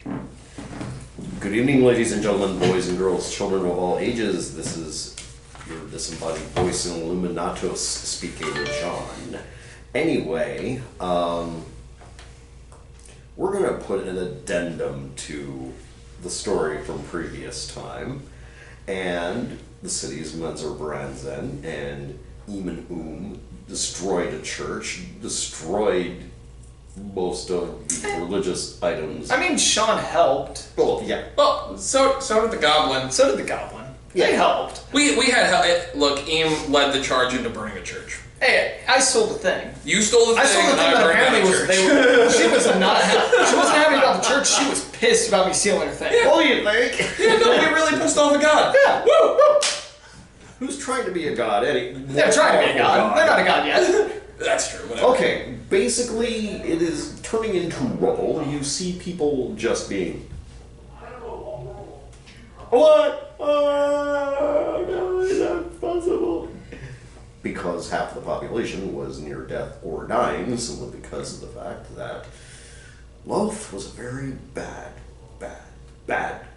Good evening, ladies and gentlemen, boys and girls, children of all ages. This is your disembodied voice in Illuminatus speaking, John. Anyway, we're going to put an addendum to the story from previous time. And the cities Menzer-Branzen and Emen destroyed a church, destroyed most of the religious items. I mean, Sean helped. Well, yeah. Well, so did the goblin. So did the goblin. Yeah. They helped. We had help. Look, Eam led the charge into burning a church. Hey, I stole the thing. You stole the thing. I stole the and thing, but burned down apparently the church. she was not happy. She wasn't happy about the church. She was pissed about me stealing her thing. What do you think? Yeah, no, we really pissed off a god. Yeah, woo, woo. Who's trying to be a god, Eddie? They're trying to be a god. They're not a god yet. That's true. Whatever. Okay, basically, it is turning into role. You see people just being. What? Oh, no, is that possible? Because half the population was near death or dying, simply because of the fact that Loth was a very bad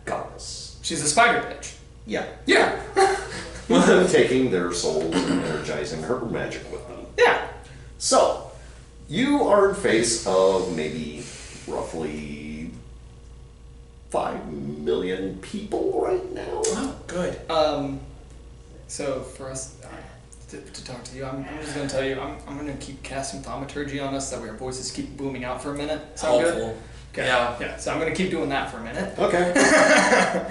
goddess. She's a spider bitch. Yeah. Yeah. Taking their souls and energizing her magic with them. Yeah. So, you are in face of maybe roughly 5 million people right now. Oh, good. So for us to talk to you, I'm just gonna tell you, I'm gonna keep casting thaumaturgy on us, that way our voices keep booming out for a minute. Sound good? Helpful. Okay. Yeah. Yeah. So I'm gonna keep doing that for a minute. Okay.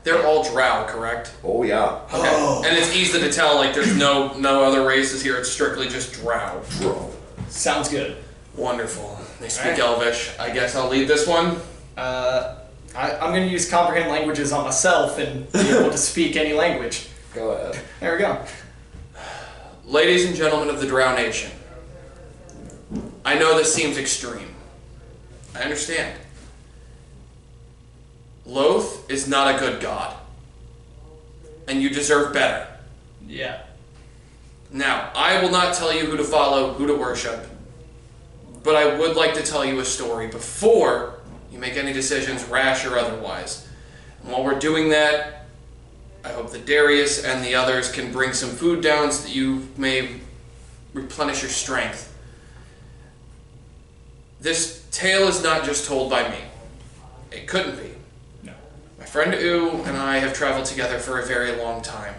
They're all Drow, correct? Oh, yeah. Okay. And it's easy to tell, like, there's no other races here. It's strictly just Drow. Bro. Sounds good. Wonderful. They speak Alright. Elvish. I guess I'll lead this one. I'm gonna use comprehend languages on myself and be able to speak any language. Go ahead. There we go. Ladies and gentlemen of the Drow Nation, I know this seems extreme. I understand. Loth is not a good god. And you deserve better. Yeah. Now, I will not tell you who to follow, who to worship, but I would like to tell you a story before you make any decisions, rash or otherwise. And while we're doing that, I hope that Darius and the others can bring some food down so that you may replenish your strength. This tale is not just told by me. It couldn't be. No. My friend U and I have traveled together for a very long time.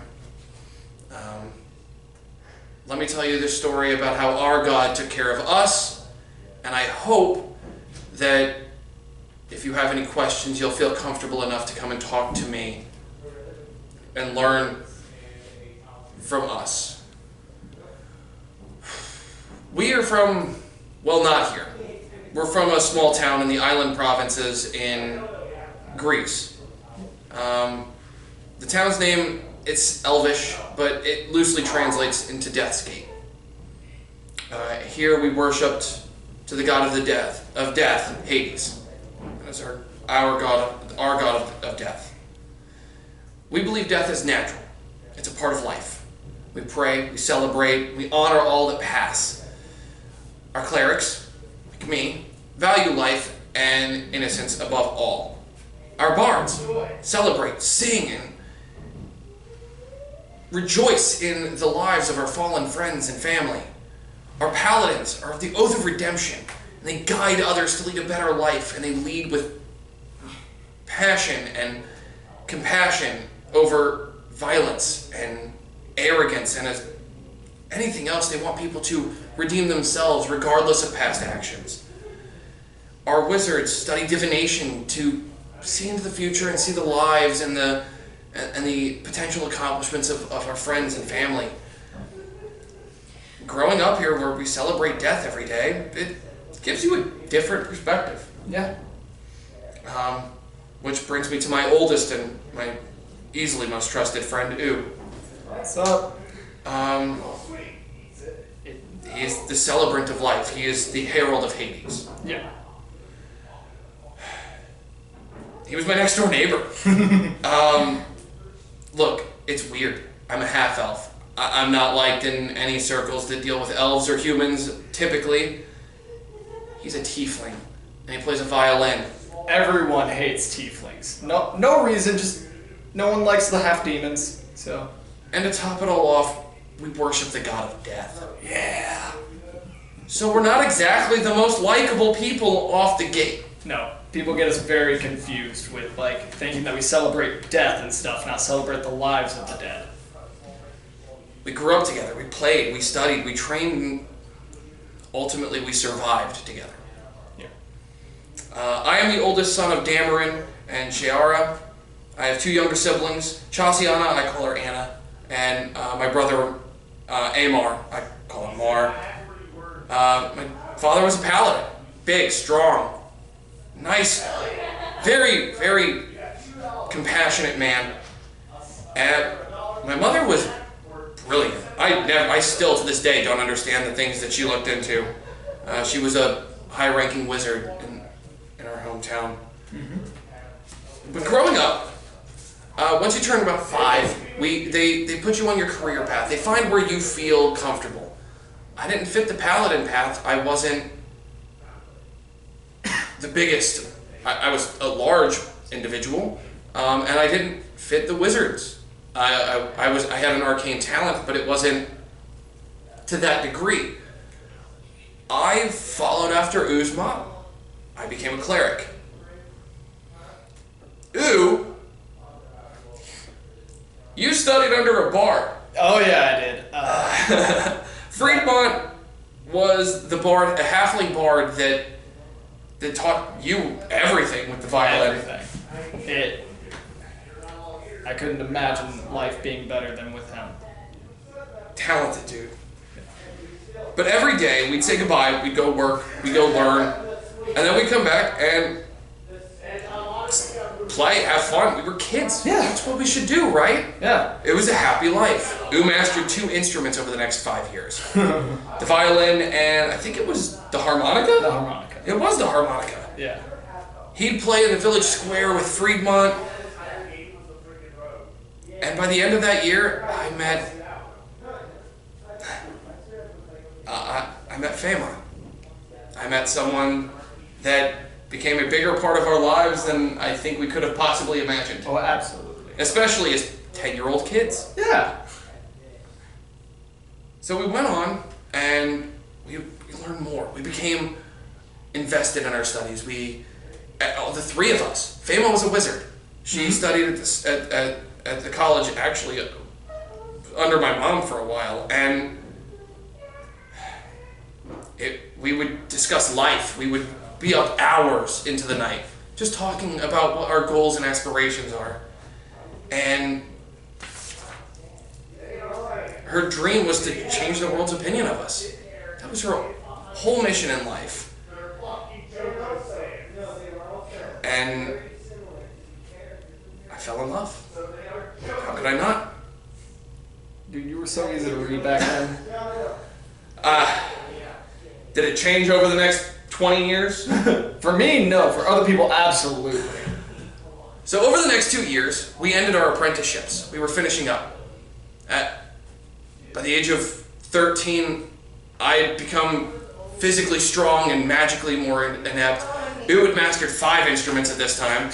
Let me tell you this story about how our God took care of us, and I hope that if you have any questions, you'll feel comfortable enough to come and talk to me and learn from us. We are from, well, not here. We're from a small town in the island provinces in Greece. The town's name, it's Elvish, but it loosely translates into Death's Gate. Here we worshipped to the god of the death, Hades. That's our god of death. We believe death is natural. It's a part of life. We pray, we celebrate, we honor all that pass. Our clerics, like me, value life and innocence above all. Our bards celebrate, sing, and rejoice in the lives of our fallen friends and family. Our paladins are of the oath of redemption, and they guide others to lead a better life, and they lead with passion and compassion over violence and arrogance and anything else. They want people to redeem themselves regardless of past actions. Our wizards study divination to see into the future and see the lives and the potential accomplishments of our friends and family. Growing up here where we celebrate death every day, it gives you a different perspective. Yeah. Which brings me to my oldest and my easily most trusted friend, U. What's up? He is the celebrant of life. He is the herald of Hades. Yeah. He was my next door neighbor. Look, it's weird. I'm a half-elf. I'm not liked in any circles that deal with elves or humans, typically. He's a tiefling, and he plays a violin. everyone hates tieflings. No reason, just no one likes the half demons. So. And to top it all off, we worship the god of death. Yeah. So we're not exactly the most likable people off the gate. No, people get us very confused with like thinking that we celebrate death and stuff, not celebrate the lives of the dead. We grew up together, we played, we studied, we trained, and ultimately we survived together. Yeah. I am the oldest son of Dameron and Shiara. I have 2 younger siblings, Chasiana, I call her Anna, and my brother Amar, I call him Mar. My father was a paladin, big, strong, nice, very, very compassionate man. And my mother was brilliant. I still to this day don't understand the things that she looked into. She was a high-ranking wizard in our hometown. Mm-hmm. But growing up, once you turn about 5, they put you on your career path. They find where you feel comfortable. I didn't fit the paladin path. I wasn't the biggest. I was a large individual, and I didn't fit the wizards. I had an arcane talent, but it wasn't to that degree. I followed after Oo's mom. I became a cleric. Ooh, you studied under a bard. Oh yeah, I did. Friedmont was the bard, a halfling bard that taught you everything with the violin. Everything. I couldn't imagine life being better than with him. Talented dude. But every day we'd say goodbye, we'd go work, we'd go learn, and then we'd come back and play, have fun. We were kids. Yeah. That's what we should do, right? Yeah. It was a happy life. Ooh mastered 2 instruments over the next 5 years. The violin and I think it was the harmonica? The harmonica. It was the harmonica. Yeah. He'd play in the village square with Friedmont. And by the end of that year, I met Fama. I met someone that became a bigger part of our lives than I think we could have possibly imagined. Oh, absolutely. Especially as 10-year-old kids. Yeah. So we went on and we learned more. We became invested in our studies. The 3 of us. Fama was a wizard. She studied at the college, actually, under my mom for a while, and we would discuss life. We would be up hours into the night, just talking about what our goals and aspirations are. And her dream was to change the world's opinion of us. That was her whole mission in life. And I fell in love. How could I not? Dude, you were so easy to read back then. Did it change over the next 20 years? For me, no. For other people, absolutely. So over the next 2 years, we ended our apprenticeships. We were finishing up. By the age of 13, I had become physically strong and magically more inept. Ooh had mastered 5 instruments at this time.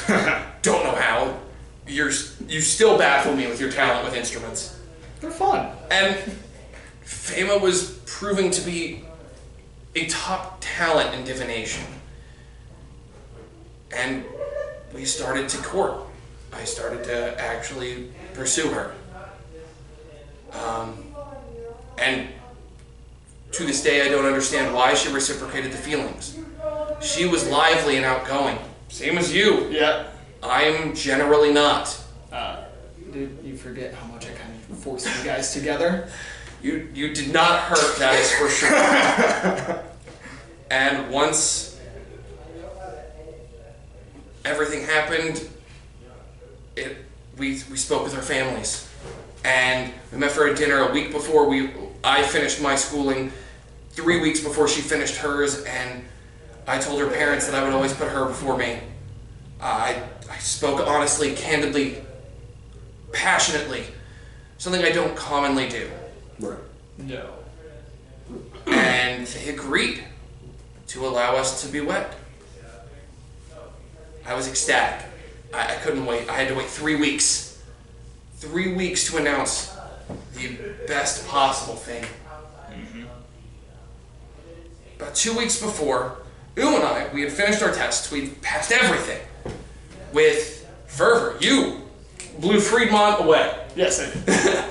Don't know how. You still baffle me with your talent with instruments. They're fun. And Fama was proving to be a top talent in divination. And we started to court. I started to actually pursue her. And to this day, I don't understand why she reciprocated the feelings. She was lively and outgoing, same as you. Yeah. I am generally not. Dude, you forget how much I kind of forced you guys together. You did not hurt, that is for sure. And once everything happened, we spoke with our families. And we met for a dinner a week before I finished my schooling, 3 weeks before she finished hers, and I told her parents that I would always put her before me. I spoke honestly, candidly, passionately, something I don't commonly do. Right. No. And they agreed to allow us to be wed. I was ecstatic. I couldn't wait. I had to wait 3 weeks. 3 weeks to announce the best possible thing. About 2 weeks before, U and I, we had finished our tests. We'd passed everything with fervor. You blew Friedmont away. Yes, I did.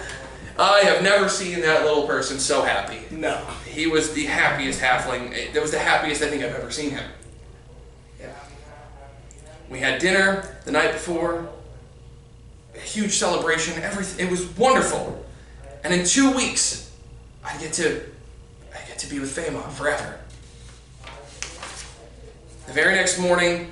I have never seen that little person so happy. No. He was the happiest halfling. That was the happiest I think I've ever seen him. Yeah. We had dinner the night before. A huge celebration. Everything. It was wonderful. And in 2 weeks, I get to be with Fema forever. The very next morning,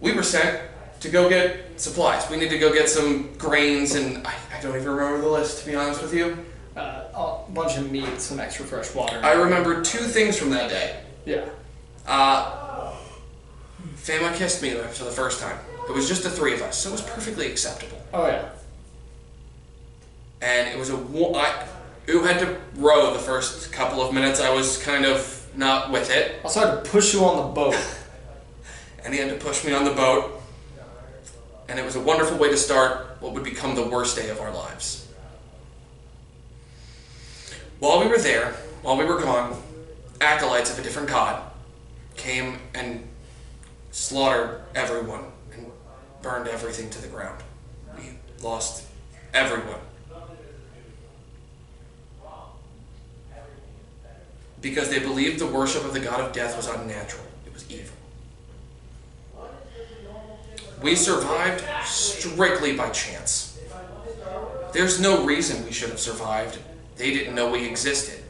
we were sent to go get supplies. We need to go get some grains, and I don't even remember the list, to be honest with you. A bunch of meat, some extra fresh water. I remember 2 things from that day. Yeah. Fema kissed me for the first time. It was just the 3 of us, so it was perfectly acceptable. Oh, yeah. And it was who had to row the first couple of minutes. I was kind of not with it. I also had to push you on the boat. And he had to push me on the boat. And it was a wonderful way to start what would become the worst day of our lives. While we were there, while we were gone, acolytes of a different god came and slaughtered everyone and burned everything to the ground. We lost everyone. Because they believed the worship of the god of death was unnatural. It was evil. We survived strictly by chance. There's no reason we should have survived. They didn't know we existed.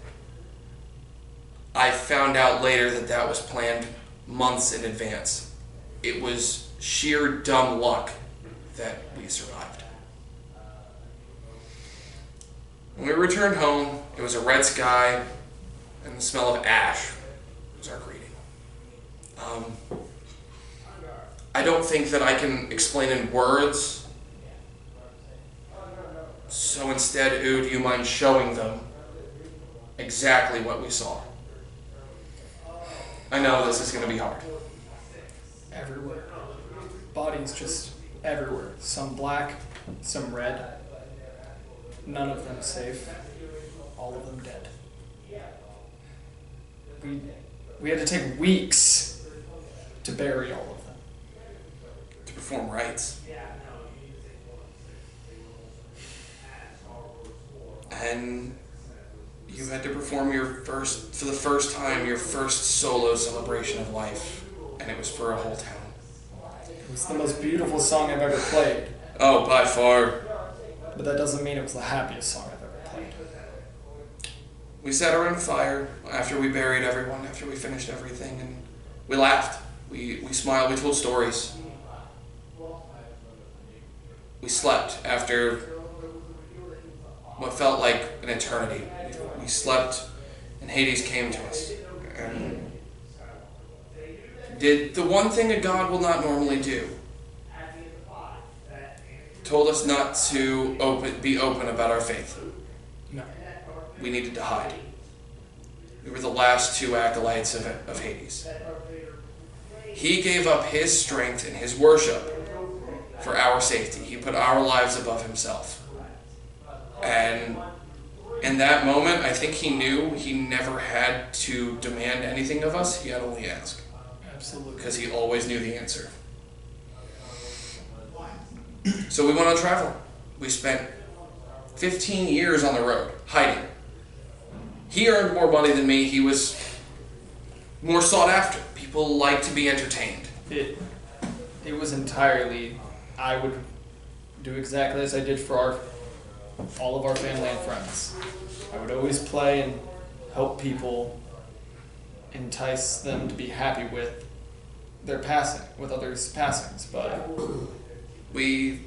I found out later that that was planned months in advance. It was sheer dumb luck that we survived. When we returned home, it was a red sky, and the smell of ash was our greeting. I don't think that I can explain in words, so instead, do you mind showing them exactly what we saw? I know this is going to be hard. Everywhere. Bodies just everywhere. Some black, some red. None of them safe. All of them dead. We had to take weeks to bury all of them. To perform rites. And you had to perform for the first time, your first solo celebration of life. And it was for a whole town. It was the most beautiful song I've ever played. Oh, by far. But that doesn't mean it was the happiest song I've ever played. We sat around a fire after we buried everyone, after we finished everything, and we laughed. We smiled, we told stories. We slept after what felt like an eternity. We slept, and Hades came to us, and did the one thing a god will not normally do. Told us not to be open about our faith. No. We needed to hide. We were the last 2 acolytes of Hades. He gave up his strength and his worship for our safety. He put our lives above himself. And in that moment, I think he knew he never had to demand anything of us. He had only asked. Absolutely. Because he always knew the answer. So we went on travel. We spent 15 years on the road, hiding. He earned more money than me. He was more sought after. People like to be entertained. It was entirely, I would do exactly as I did for all of our family and friends. I would always play and help people, entice them to be happy with their passing, with others' passings, but We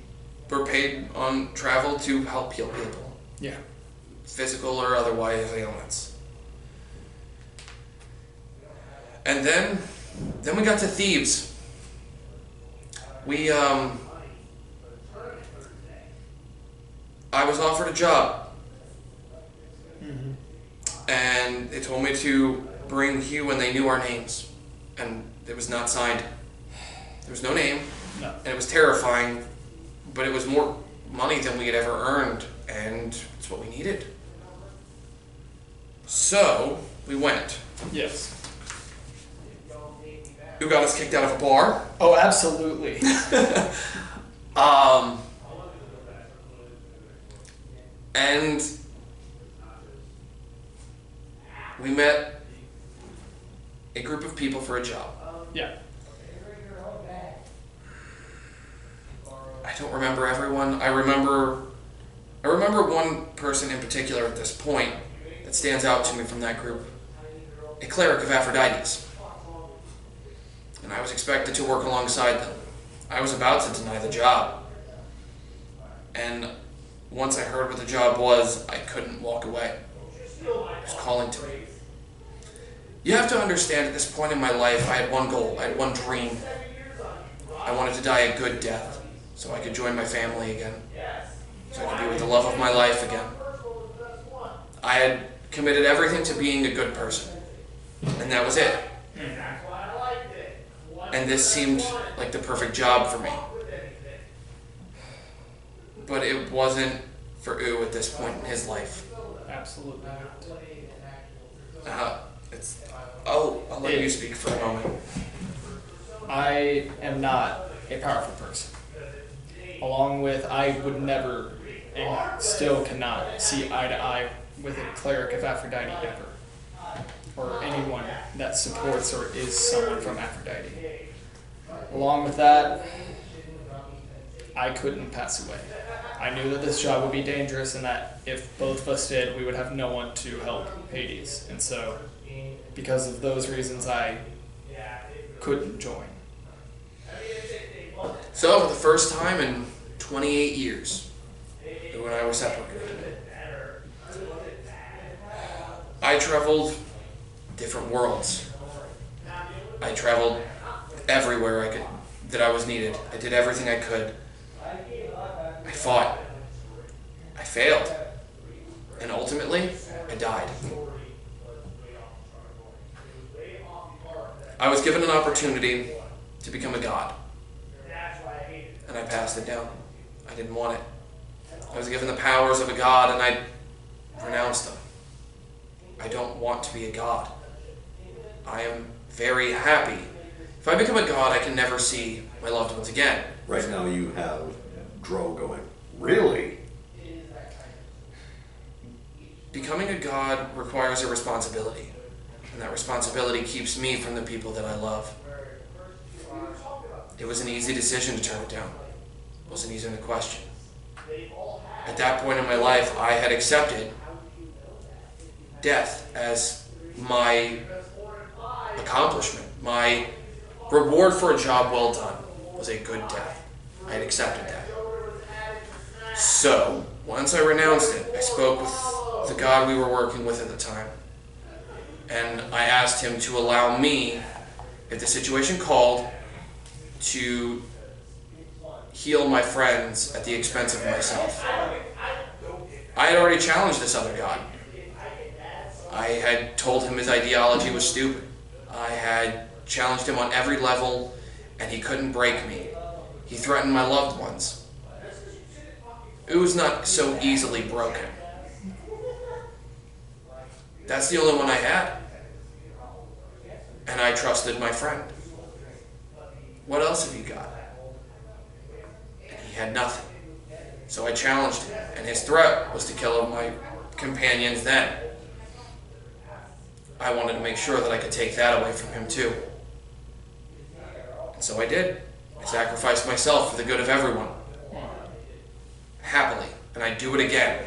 were paid on travel to help heal people. yeah. Physical or otherwise ailments. And then we got to Thebes. I was offered a job. And they told me to bring Hugh, and they knew our names. And it was not signed. There was no name, No. and it was terrifying, but it was more money than we had ever earned, and it's what we needed. So, we went. Yes. Who got us kicked out of a bar? Oh, absolutely. And we met a group of people for a job. Yeah. I don't remember everyone. I remember one person in particular at this point that stands out to me from that group. A cleric of Aphrodite's. And I was expected to work alongside them. I was about to deny the job. And once I heard what the job was, I couldn't walk away. It was calling to me. You have to understand, at this point in my life, I had one goal, I had one dream. I wanted to die a good death, so I could join my family again, so I could be with the love of my life again. I had committed everything to being a good person, and that was it. And this seemed like the perfect job for me. But it wasn't for U at this point in his life. Absolutely not. I'll let you speak for a moment. I am not a powerful person. Along with, I would never, and still cannot, see eye to eye with a cleric of Aphrodite ever. Or anyone that supports or is someone from Aphrodite. Along with that, I couldn't pass away. I knew that this job would be dangerous and that if both of us did, we would have no one to help Hades. And so, because of those reasons, I couldn't join. So, for the first time in 28 years, you and I were separated. I traveled different worlds. I traveled everywhere that I was needed. I did everything I could. I fought. I failed. And ultimately, I died. I was given an opportunity to become a god. And I passed it down. I didn't want it. I was given the powers of a god and I renounced them. I don't want to be a god. I am very happy. If I become a god, I can never see my loved ones again. Right now you have Drow going, really? Becoming a god requires a responsibility. And that responsibility keeps me from the people that I love. It was an easy decision to turn it down. It wasn't easy to question. At that point in my life, I had accepted death as my accomplishment. My reward for a job well done was a good death. I had accepted that. So, once I renounced it, I spoke with the god we were working with at the time. And I asked him to allow me, if the situation called, to heal my friends at the expense of myself. I had already challenged this other god. I had told him his ideology was stupid. I had challenged him on every level, and he couldn't break me. He threatened my loved ones. It was not so easily broken. That's the only one I had. And I trusted my friend. What else have you got? And he had nothing. So I challenged him, and his threat was to kill my companions then. I wanted to make sure that I could take that away from him too. And so I did. I sacrificed myself for the good of everyone. Happily. And I'd do it again.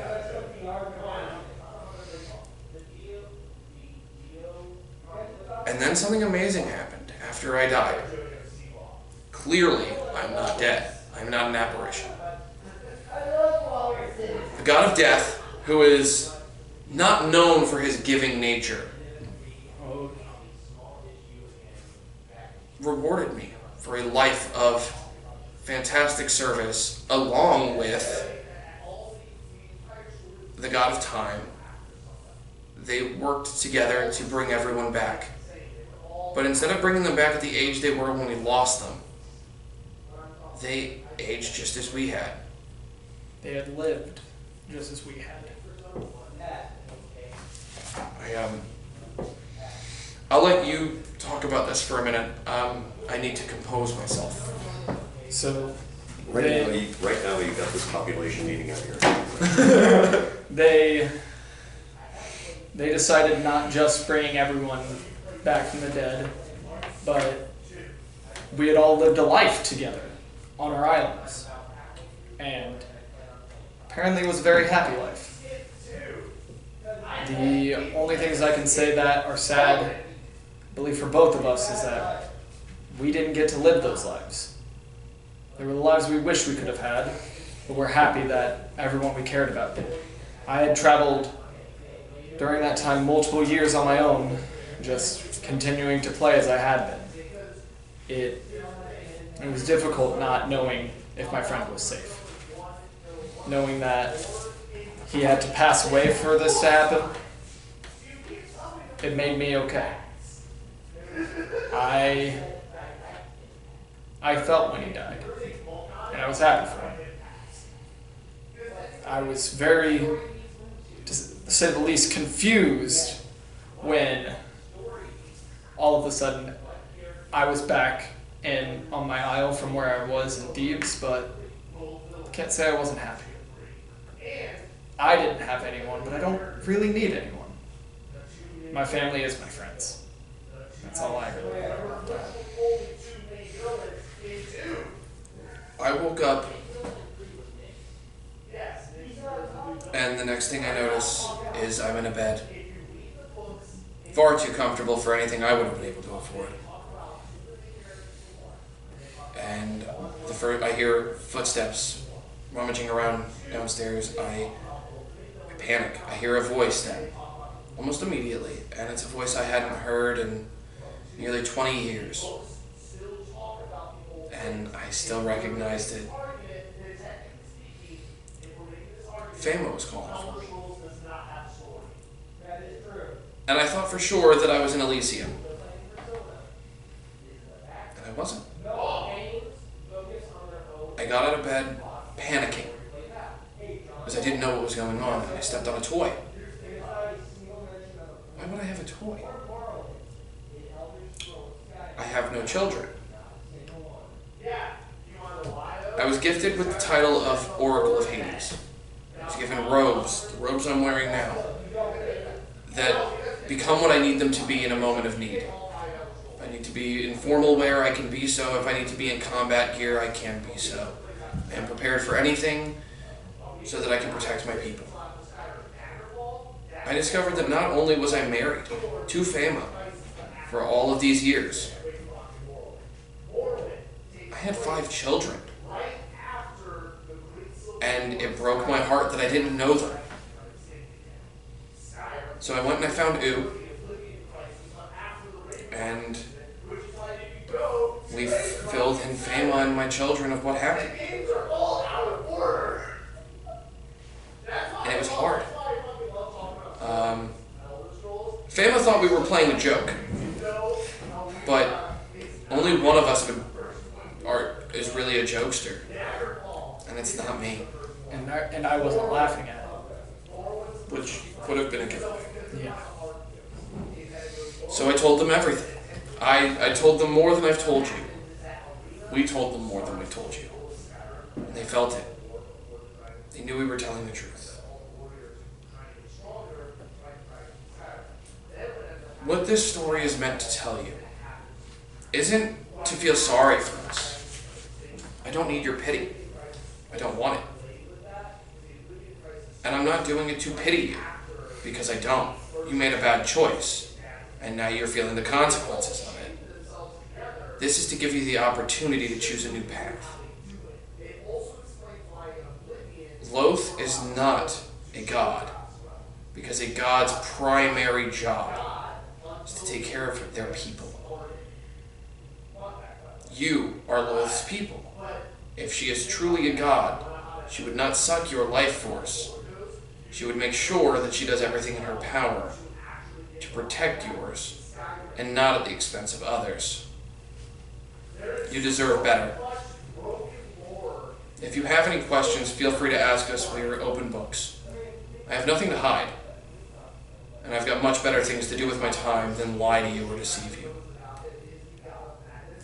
And then something amazing happened after I died. Clearly, I'm not dead. I'm not an apparition. The god of death, who is not known for his giving nature, rewarded me for a life of fantastic service, along with the god of time. They worked together to bring everyone back. But instead of bringing them back at the age they were when we lost them, they aged just as we had. They had lived just as we had. I'll let you talk about this for a minute. I need to compose myself. So Right they, now, you've got this population meeting out here. they decided not just bringing everyone back from the dead, but we had all lived a life together on our islands. And apparently it was a very happy life. The only things I can say that are sad, I believe for both of us, is that we didn't get to live those lives. They were the lives we wish we could have had, but we're happy that everyone we cared about did. I had traveled during that time multiple years on my own, just continuing to play as I had been. It was difficult not knowing if my friend was safe. Knowing that he had to pass away for this to happen, it made me okay. I felt when he died, and I was happy for him. I was very, to say the least, confused when all of a sudden I was back on my isle from where I was in Thebes, but I can't say I wasn't happy. I didn't have anyone, but I don't really need anyone. My family is my friends. That's all I really remember. I woke up, and the next thing I notice is I'm in a bed. Far too comfortable for anything I would have been able to afford. And I hear footsteps rummaging around downstairs. I panic. I hear a voice then, almost immediately, and it's a voice I hadn't heard in nearly 20 years. And I still recognized it. Fama was calling for me. And I thought for sure that I was in Elysium. And I wasn't. I got out of bed, panicking, because I didn't know what was going on, and I stepped on a toy. Why would I have a toy? I have no children. I was gifted with the title of Oracle of Hades. I was given robes, the robes I'm wearing now, that become what I need them to be in a moment of need. If I need to be in formal wear, I can be so. If I need to be in combat gear, I can be so. I am prepared for anything so that I can protect my people. I discovered that not only was I married to Fama for all of these years, I had 5 children. And it broke my heart that I didn't know them. So I went and I found U, and we filled in Fama and my children of what happened. And it was hard. Fama thought we were playing a joke, but only one of us is really a jokester, and it's not me. And I wasn't laughing at it. Which would have been a giveaway. Yeah. So I told them everything. I told them more than I've told you. We told them more than we told you. And they felt it. They knew we were telling the truth. What this story is meant to tell you isn't to feel sorry for us. I don't need your pity. I don't want it. And I'm not doing it to pity you, because I don't. You made a bad choice, and now you're feeling the consequences of it. This is to give you the opportunity to choose a new path. Loth is not a god, because a god's primary job is to take care of their people. You are Loth's people. If she is truly a god, she would not suck your life force. She would make sure that she does everything in her power to protect yours, and not at the expense of others. You deserve better. If you have any questions, feel free to ask us. We are open books. I have nothing to hide. And I've got much better things to do with my time than lie to you or deceive you.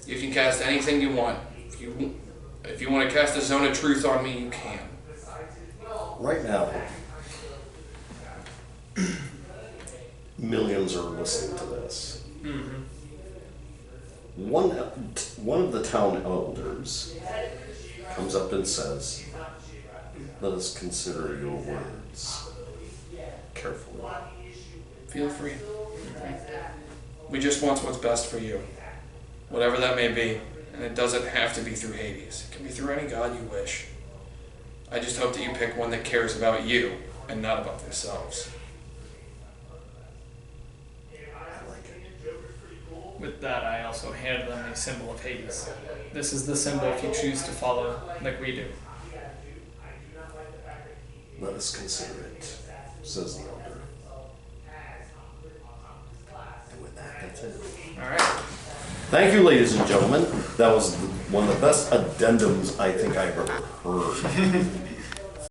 You can cast anything you want. If you want to cast a zone of truth on me, you can. Right now, millions are listening to this. Mm-hmm. One of the town elders comes up and says, "Let us consider your words carefully." Feel free. We just want what's best for you. Whatever that may be. And it doesn't have to be through Hades. It can be through any god you wish. I just hope that you pick one that cares about you and not about themselves. With that, I also hand them a symbol of Hades. This is the symbol if you choose to follow like we do. "Let us consider it," says the elder. And with that, that's it. Alright. Thank you, ladies and gentlemen. That was one of the best addendums I think I ever heard.